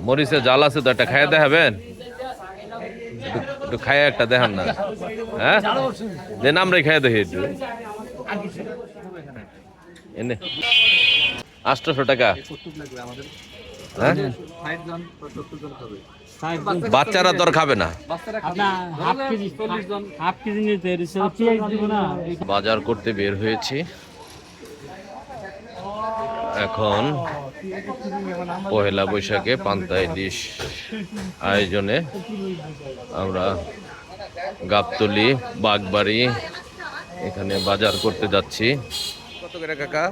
মরিচে জাল আছে তো, একটা খাইয়ে দেখাবেন? একটু খাইয়ে একটা দেখান না। হ্যাঁ, দেন আমরাই খাইয়ে দেখি একটু। এনে 800 টাকা। হ্যাঁ, বাচ্চারা তো আর খাবে না। বাজার করতে বের হয়েছি এখন পহেলা বৈশাখে পান্তা ইলিশ আয়োজনে আমরা গাবতলী বাগবাড়ি এখানে বাজার করতে যাচ্ছি। কত করে কাকা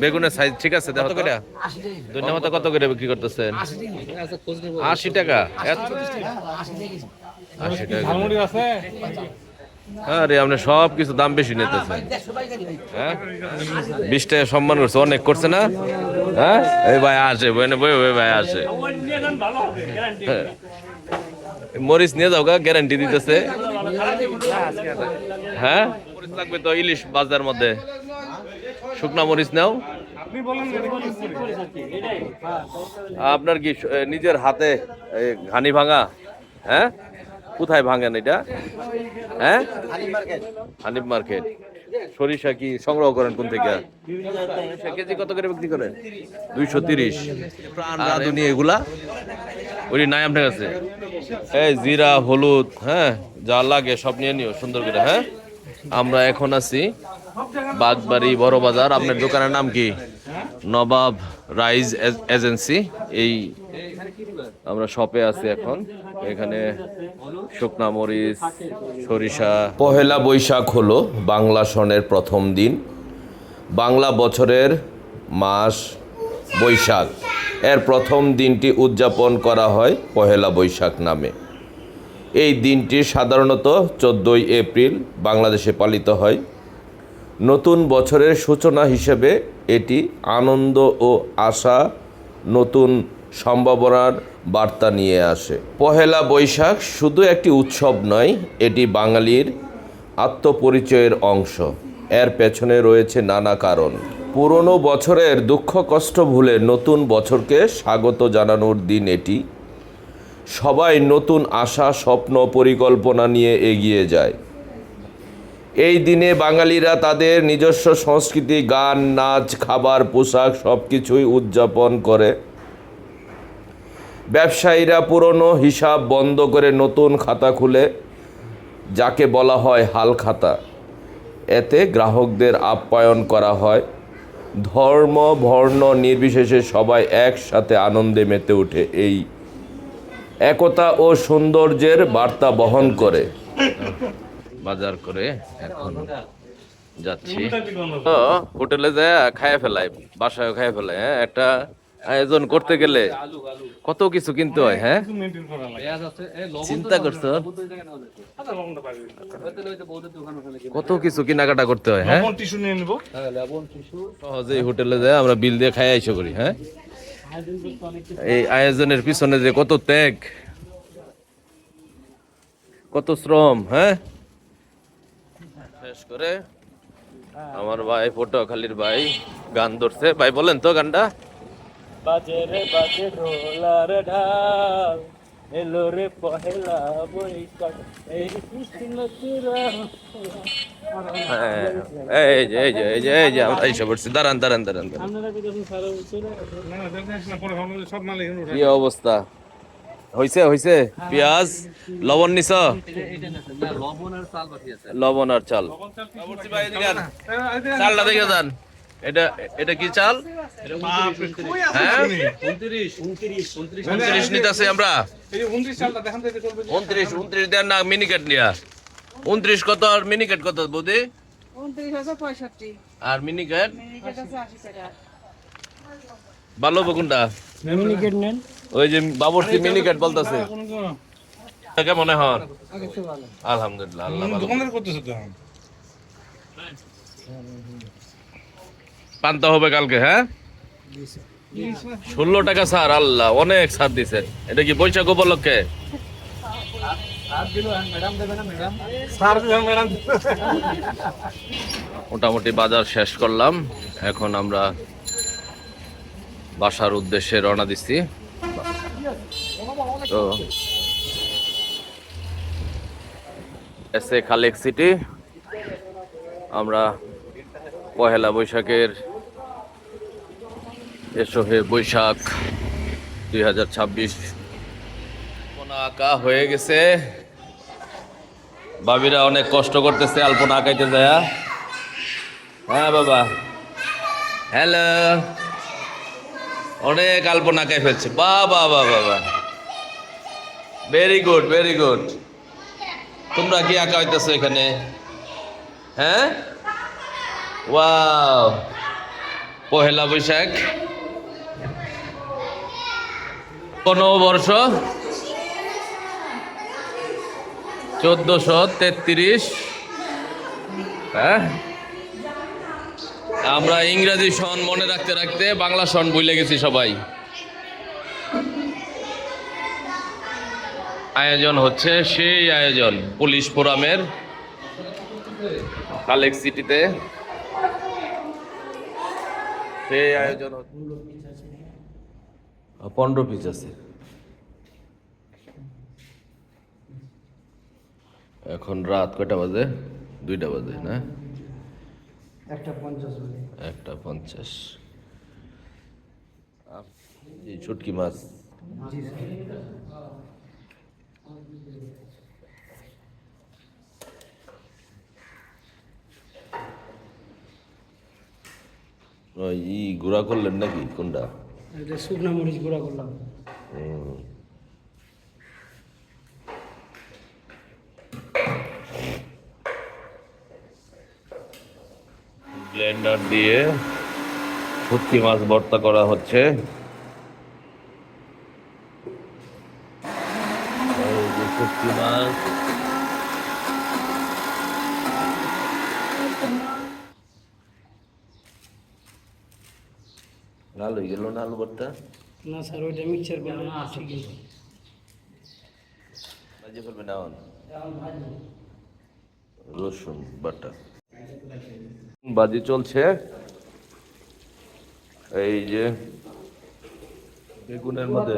বেগুনের সাইজ ঠিক আছে? কত করে? ধন্যবাদ। কত করে বিক্রি করতেছেন? 80 টাকা। 80 টাকা। আরে আপনি সব কিছু দাম বেশি নিতেছেন। হ্যাঁ, 20 টাকা সম্মান করছে, অনেক করছে না? হ্যাঁ, এই ভাই আসে বই ভাই আসে। মরিচ নিয়ে যাও গা, গ্যারান্টি দিতেছে। হ্যাঁ, মরিচ লাগবে তো ইলিশ বাজার মধ্যে। শুকনা মরিচ নাও। আপনার কি নিজের হাতে ঘানি ভাঙা? হ্যাঁ, কোথায় ভাঙেন এটা? হ্যাঁ, হানিফ মার্কেট। সরিষা কি সংগ্রহ করেন কোন থেকে? কেজি কত করে বিক্রি করেন? 230। রাঁধুনি এগুলা ওই নাই আপনার কাছে? এই জিরা হলুদ, হ্যাঁ, যা লাগে সব নিয়ে নিও সুন্দর করে। হ্যাঁ, আমরা এখন আছি বাগবাড়ি বড় বাজার। আপনার দোকানের নাম কি? নবাব রাইস এজেন্সি। এই আমরা শপে আছি এখন। এখানে শুকনা মরিচ, সরিষা। পহেলা বৈশাখ হলো বাংলা সনের প্রথম দিন। বাংলা বছরের মাস বৈশাখ, এর প্রথম দিনটি উদযাপন করা হয় পহেলা বৈশাখ নামে। এই দিনটি সাধারণত 14ই এপ্রিল বাংলাদেশে পালিত হয়। নতুন বছরের সূচনা হিসেবে এটি আনন্দ ও আশা, নতুন সম্ভাবনার বার্তা নিয়ে আসে। পহেলা বৈশাখ শুধু একটি উৎসব নয়, এটি বাঙালির আত্মপরিচয়ের অংশ। এর পেছনে রয়েছে নানা কারণ। পুরনো বছরের দুঃখ কষ্ট ভুলে নতুন বছরকে স্বাগত জানানোর দিন এটি। সবাই নতুন আশা, স্বপ্ন, পরিকল্পনা নিয়ে এগিয়ে যায়। এই দিনে বাঙালিরা তাদের নিজস্ব সংস্কৃতি, গান, নাচ, খাবার, পোশাক সব কিছুই উদযাপন করে। ব্যবসায়ীরা পুরনো হিসাব বন্ধ করে নতুন খাতা খুলে, যাকে বলা হয় হাল খাতা। এতে গ্রাহকদের আপ্যায়ন করা হয়। ধর্ম বর্ণ নির্বিশেষে সবাই একসাথে আনন্দে মেতে ওঠে। এই একতা ও সৌন্দর্যের বার্তা বহন করে। বাজার করে এখন যাচ্ছি। তো হোটেলে যায় খায় ফেলাই, বাসায় খায় ফেলাই। হ্যাঁ, একটা আয়োজন করতে গেলে কত কিছু কিনতে হয়। হ্যাঁ, চিন্তা করছো? কত কিছু কেনাকাটা করতে হয়। হ্যাঁ, সহজেই হোটেলে যায় আমরা বিল দিয়ে খাই আইসো করি। হ্যাঁ, এই আয়োজনের পিছনে যে কত ত্যাগ, কত শ্রম। হ্যাঁ, শেষ করে আমার ভাই পটুয়াখালীর ভাই গান ধরছে। ভাই বলেন তো গানটা। বাজে রে বাজে ঢোলার ঢাল, এলো রে পহেলা বৈশাখ, এই আমরা এসে পড়ছি। দাঁড়ান। কি অবস্থা হইছে? পেঁয়াজ, লবণ নিছ? লবণ আর চাল। চালটা দেখে যান। এটা কি চাল? হ্যাঁ, 29 নিতেছি আমরা। 29 দেন না, মিনিকেট নিয়া। 29 কত আর মিনিকেট কত বৌদি? 29,65 আর মিনিকেট আছে 80 টাকা। ভালো কোনটা? মিনিকেট নেন। ওই যে বাবরচি মিনিকেট বলতেছে। কেমন হন? আলহামদুলিল্লাহ, আল্লাহ ভালো। পান্তা হবে কালকে। হ্যাঁ, 16 টাকা স্যার। আল্লাহ, অনেক ছাড় দিছে। এটা কি বৈশাখ উপলক্ষে? মোটামুটি বাজার শেষ করলাম। এখন আমরা বাসার উদ্দেশ্যে রওনা দিচ্ছি। তো এসএ খালেক সিটি আমরা পহেলা বৈশাখের এসো হে বৈশাখ 2026 আলপনা আঁকা হয়ে গেছে। বাবিরা অনেক কষ্ট করতেছে আলপনা আঁকাইতে যায়। হ্যাঁ বাবা, হ্যালো, অনেক আলপনা আঁকাই ফেলছে। বাবা বাবা বাবা, ভেরি গুড ভেরি গুড। তোমরা কি আঁকা হইতেছো এখানে? হ্যাঁ, ওয়াও, পহেলা বৈশাখ 15 বর্ষ 1433। হ্যাঁ, আমরা ইংরেজি সন মনে রাখতে রাখতে বাংলা সন ভুলে গেছি সবাই। আয়োজন হচ্ছে সেই আয়োজন পুলিশ ফোরামের খালেক সিটিতে, সেই আয়োজন 15 পিস আছে। এখন রাত কয়টা বাজে? 2টা বাজে না? 1:50 বাজে। 1:50। এই শুটকি মাছ জি স্যার। ওই গুঁড়া করলেন নাকি? কোনটা? এটা শুকনা মরিচ গুঁড়া করলাম। ব্লেন্ডার দিয়ে শুটকি মাছ ভর্তা করা হচ্ছে। এই যে শুটকি মাছ, লাল হয়ে গেল না আলু ভর্তা? না স্যার, ওইটা মিক্সচার করলাম না, ঠিক আছে। ভাজি করবে না? রসুন বাটা ভাজি চলছে। এই যে বেগুনের মধ্যে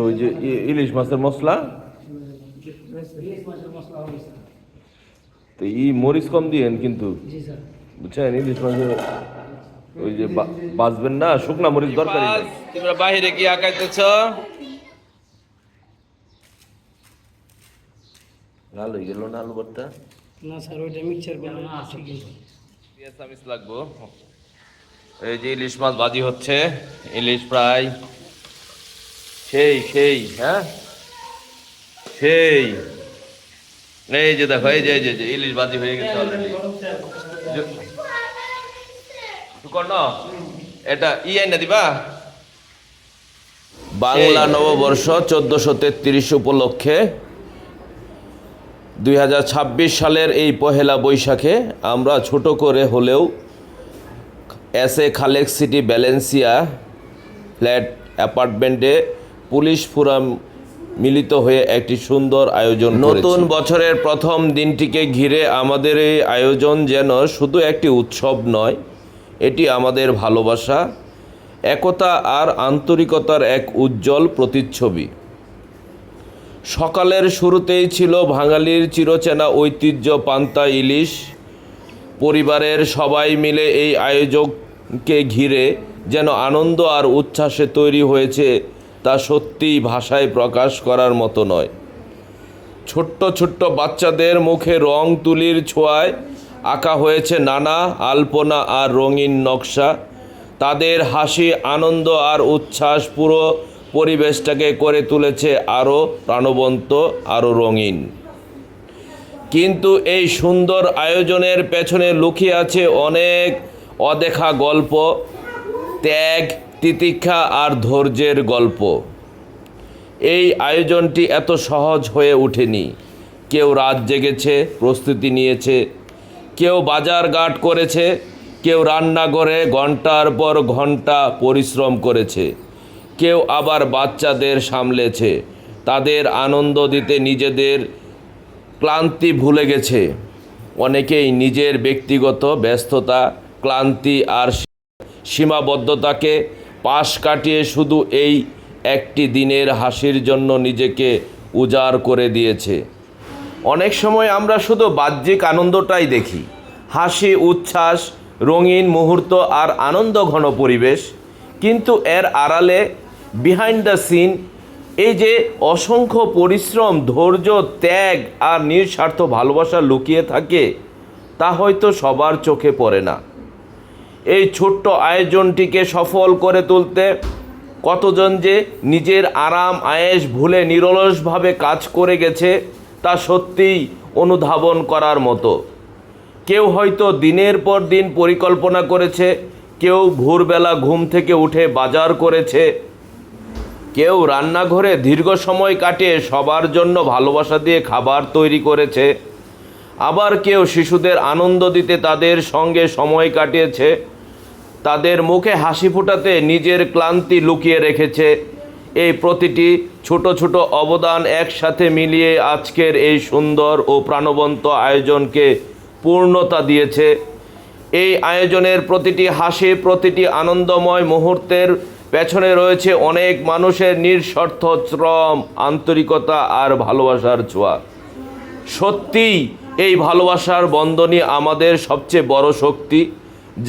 ওই যে ইলিশ মাছের মশলা, মশলা হবে স্যার। তো মরিচ কম দিয়েন কিন্তু, জি স্যার। বুঝছেন? ইলিশ মাছের ওই যে বাজবেন না, শুকনা মরিচ দরকার। তোমরা বাহিরে কি আঁকাইতেছ? লাল হয়ে গেল না আলু ভর্তা? না স্যার, ওইটা মিক্সচার করলাম না, ঠিক আছে। পেঁয়াজ লাগবো। এই যে ইলিশ মাছ ভাজি হচ্ছে, ইলিশ প্রায় সেই সেই, হ্যাঁ সেই। এই যে দেখো, এই যে এই যে ইলিশ ভাজি হয়ে গেছে অলরেডি। এটা আইনা দিবা। বাংলা নববর্ষ 1433 উপলক্ষে 2026 সালের এই পহেলা বৈশাখে আমরা ছোট করে হলেও SA Khalek city Valencia flat অ্যাপার্টমেন্টে পুলিশ ফোরাম মিলিত হয়ে একটি সুন্দর আয়োজন করেছি। নতুন বছরের প্রথম দিনটিকে ঘিরে আমাদের এই আয়োজন যেন শুধু একটি উৎসব নয়, এটি আমাদের ভালোবাসা, একতা আর আন্তরিকতার এক উজ্জ্বল প্রতিচ্ছবি। সকালের শুরুতেই ছিল বাঙালির চিরচেনা ঐতিহ্য পান্তা ইলিশ। পরিবারের সবাই মিলে এই আয়োজনকে ঘিরে যেন আনন্দ আর উচ্ছ্বাসে তৈরি হয়েছে, তা সত্যিই ভাষায় প্রকাশ করার মতো নয়। ছোট্ট ছোট্ট বাচ্চাদের মুখে রং তুলির ছোঁয়ায় আঁকা হয়েছে নানা আলপনা আর রঙিন নকশা। তাদের হাসি, আনন্দ আর উচ্ছ্বাস পুরো পরিবেশটাকে করে তুলেছে আরও প্রাণবন্ত, আরও রঙিন। কিন্তু এই সুন্দর আয়োজনের পেছনে লুকিয়ে আছে অনেক অদেখা গল্প, ত্যাগ, তিতিক্ষা আর ধৈর্যের গল্প। এই আয়োজনটি এত সহজ হয়ে ওঠেনি। কেউ রাত জেগেছে, প্রস্তুতি নিয়েছে, কেউ বাজারঘাট করেছে, কেউ রান্নাঘরে ঘন্টার পর ঘন্টা পরিশ্রম করেছে, কেউ আবার বাচ্চাদের সামলেছে, তাদের আনন্দ দিতে নিজেদের ক্লান্তি ভুলে গেছে। অনেকেই নিজের ব্যক্তিগত ব্যস্ততা, ক্লান্তি আর সীমাবদ্ধতাকে পাশ কাটিয়ে শুধু এই একটি দিনের হাসির জন্য নিজেকে উজাড় করে দিয়েছে। অনেক সময় আমরা শুধু বাহ্যিক আনন্দটাই দেখি, হাসি, উচ্ছ্বাস, রঙিন মুহূর্ত আর আনন্দঘন পরিবেশ, কিন্তু এর আড়ালে বিহাইন্ড দ্য সিন এই যে অসংখ্য পরিশ্রম, ধৈর্য, ত্যাগ আর নিঃস্বার্থ ভালোবাসা লুকিয়ে থাকে, তা হয়তো সবার চোখে পড়ে না। এই ছোট্ট আয়োজনটিকে সফল করে তুলতে কতজন যে নিজের আরাম আয়েশ ভুলে নিরলসভাবে কাজ করে গেছে তা সত্যিই অনুধাবন করার মতো। কেউ হয়তো দিনের পর দিন পরিকল্পনা করেছে, কেউ ভোরবেলা ঘুম থেকে উঠে বাজার করেছে, কেউ রান্নাঘরে দীর্ঘ সময় কাটিয়ে সবার জন্য ভালোবাসা দিয়ে খাবার তৈরি করেছে, আবার কেউ শিশুদের আনন্দ দিতে তাদের সঙ্গে সময় কাটিয়েছে, তাদের মুখে হাসি ফোটাতে নিজের ক্লান্তি লুকিয়ে রেখেছে। এই প্রতিটি ছোট ছোট অবদান একসাথে মিলিয়ে আজকের এই সুন্দর ও প্রাণবন্ত আয়োজনকে পূর্ণতা দিয়েছে। এই আয়োজনের প্রতিটি হাসি, প্রতিটি আনন্দময় মুহূর্তের পেছনে রয়েছে অনেক মানুষের নিঃস্বার্থ শ্রম, আন্তরিকতা আর ভালোবাসার ছোঁয়া। সত্যিই এই ভালোবাসার বন্ধনই আমাদের সবচেয়ে বড় শক্তি,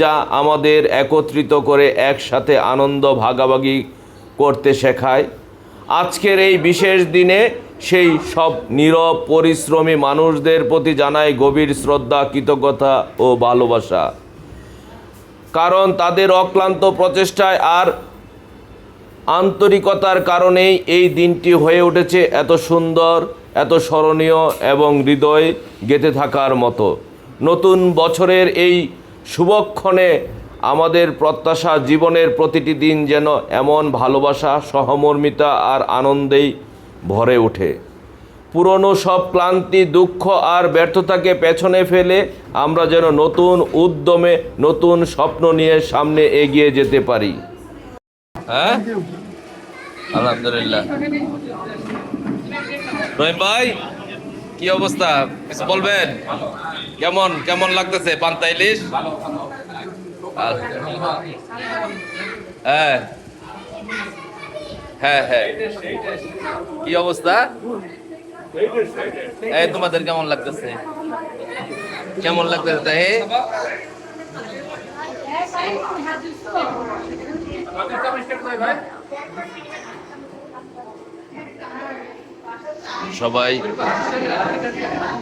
যা আমাদের একত্রিত করে একসাথে আনন্দ ভাগাভাগি করতে শেখায়। আজকের এই বিশেষ দিনে সেই সব নীরব পরিশ্রমী মানুষদের প্রতি জানাই গভীর শ্রদ্ধা, কৃতজ্ঞতা ও ভালোবাসা, কারণ তাদের অক্লান্ত প্রচেষ্টায় আর আন্তরিকতার কারণেই এই দিনটি হয়ে উঠেছে এত সুন্দর, এত স্মরণীয় এবং হৃদয় গেঁথে থাকার মতো। নতুন বছরের এই শুভক্ষণে আমাদের প্রত্যাশা, জীবনের প্রতিটি দিন যেন এমন ভালোবাসা, সহমর্মিতা আর আনন্দেই ভরে ওঠে। পুরনো সব ক্লান্তি, দুঃখ আর ব্যর্থতাকে পেছনে ফেলে আমরা যেন নতুন উদ্যমে, নতুন স্বপ্ন নিয়ে সামনে এগিয়ে যেতে পারি। হ্যাঁ, আলহামদুলিল্লাহ। রহিম ভাই, কি অবস্থা, কিছু বলবেন? কেমন কেমন লাগতেছে পান্তা ইলিশ? হ্যাঁ হ্যাঁ হ্যাঁ, কি অবস্থা? এই তোমাদের কেমন লাগতেছে? কেমন লাগতেছে তাই? সবাই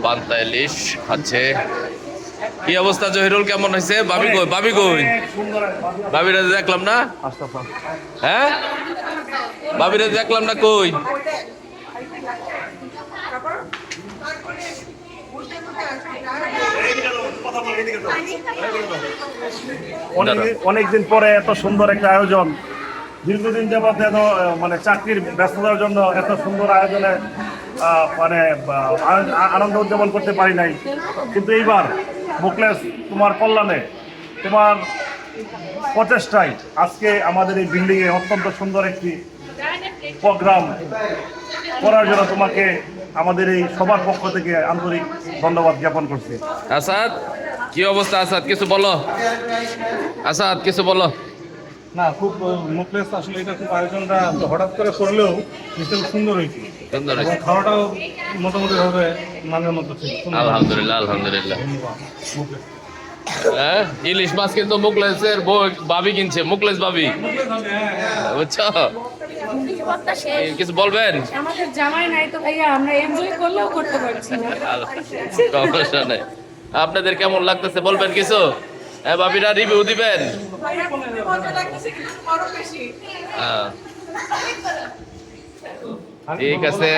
পান্তা ইলিশ খাচ্ছে। কি অবস্থা জহিরুল, কেমন হয়েছে? ভাবি কই? ভাবি কই? ভাবিরা দেখলাম না। হ্যাঁ, ভাবিরা দেখলাম না, কই? অনেকদিন পরে এত সুন্দর একটা আয়োজন, দীর্ঘদিন যাবত এত মানে চাকরির ব্যস্ততার জন্য এত সুন্দর আয়োজনে মানে আনন্দ উদযাপন করতে পারি নাই, কিন্তু এইবার মুকলেশ তোমার কল্যাণে, তোমার প্রচেষ্টায় আজকে আমাদের এই বিল্ডিংয়ে অত্যন্ত সুন্দর একটি প্রোগ্রাম করার জন্য তোমাকে আমাদের এই সবার পক্ষ থেকে আন্তরিক ধন্যবাদ জ্ঞাপন করছি। আসাদ, কি অবস্থা? আসাদ, কিছু বলো। আসাদ, কিছু বলো। না, খুব মুকলেশ, আসলে এটা খুব আয়োজনটা হঠাৎ করে করলেও জিনিসটা খুব সুন্দর হয়েছে, সুন্দর এবং হয়েছে। খাওয়াটাও মোটামুটি ভাবে মানের মতো ছিল। আলহামদুলিল্লাহ, আলহামদুলিল্লাহ। হ্যাঁ, ইলিশ মাছ কিন্তু মুকলেশের ভাবি কিনছে, মুকলেশ ভাবি, বুঝছো? কিছু বলবেন? আমাদের জামাই নাই তো ভাইয়া, আমরা এনজয় করলেও করতে পারছি না। সমস্যা নেই। আপনাদের কেমন লাগতেছে বলবেন কিছু? হ্যাঁ, ভাবিরা রিভিউ দিবেন। মজা লাগতেছে কিন্তু বড় বেশি। হ্যাঁ, ঠিক আছে।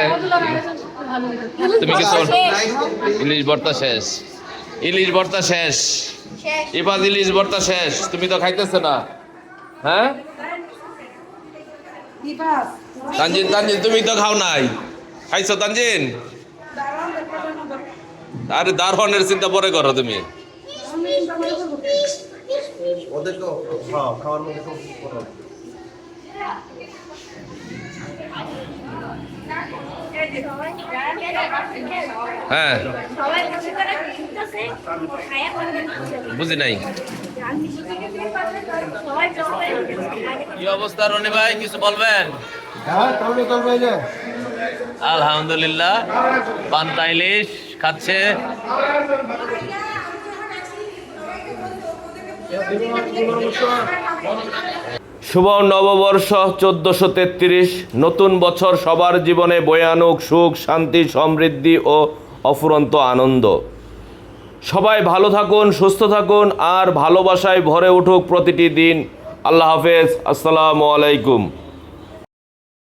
তুমি কিছু? ইলিশ ভর্তা শেষ, ইলিশ ভর্তা শেষ, এবার ইলিশ ভর্তা শেষ। তুমি তো খাইতেছো না। হ্যাঁ, তানজিন, তানজিন তুমি তো খাও নাই, খাইছো তানজিন? আরে দারোয়ানের চিন্তা পরে করো তুমি। খাওয়ার মধ্যে হ্যাঁ সবাই বসে করে কিনতেছে, খায়া করে বুঝি নাই সবাই জমা কি অবস্থা রনি ভাই, কিছু বলবেন? আলহামদুলিল্লাহ, পান্তা ইলিশ খাচ্ছে। শুভ নববর্ষ 1433, নতুন বছর সবার জীবনে বয়ে আনুক সুখ, শান্তি, সমৃদ্ধি ও অফুরন্ত আনন্দ। সবাই ভালো থাকুন, সুস্থ থাকুন, আর ভালোবাসায় ভরে উঠুক প্রতিটি দিন। আল্লাহ হাফেজ, আসসালামু আলাইকুম।